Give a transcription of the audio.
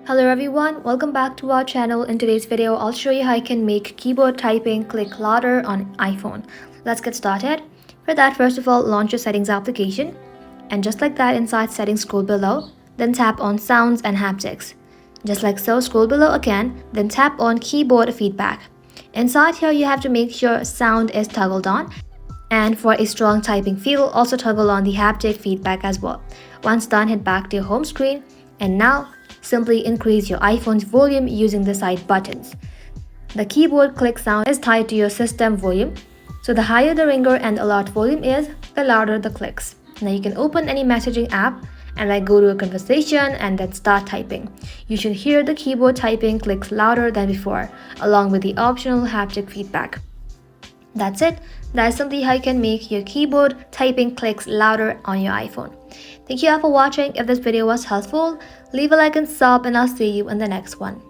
Hello everyone, welcome back to our channel. In today's video, I'll show you how you can make keyboard typing click louder on iPhone. Let's get started. For that, first of all, launch your settings application. And just like that, inside settings, scroll below, then tap on sounds and haptics. Just like so, scroll below again, then tap on keyboard feedback. Inside here, you have to make sure sound is toggled on. And for a strong typing feel, also toggle on the haptic feedback as well. Once done, head back to your home screen. And now, simply increase your iPhone's volume using the side buttons. The keyboard click sound is tied to your system volume, so the higher the ringer and alert volume is, the louder the clicks. Now you can open any messaging app and go to a conversation and then start typing. You should hear the keyboard typing clicks louder than before, along with the optional haptic feedback. That's it. That is simply how you can make your keyboard typing clicks louder on your iPhone. Thank you all for watching. If this video was helpful, leave a like and sub, and I'll see you in the next one.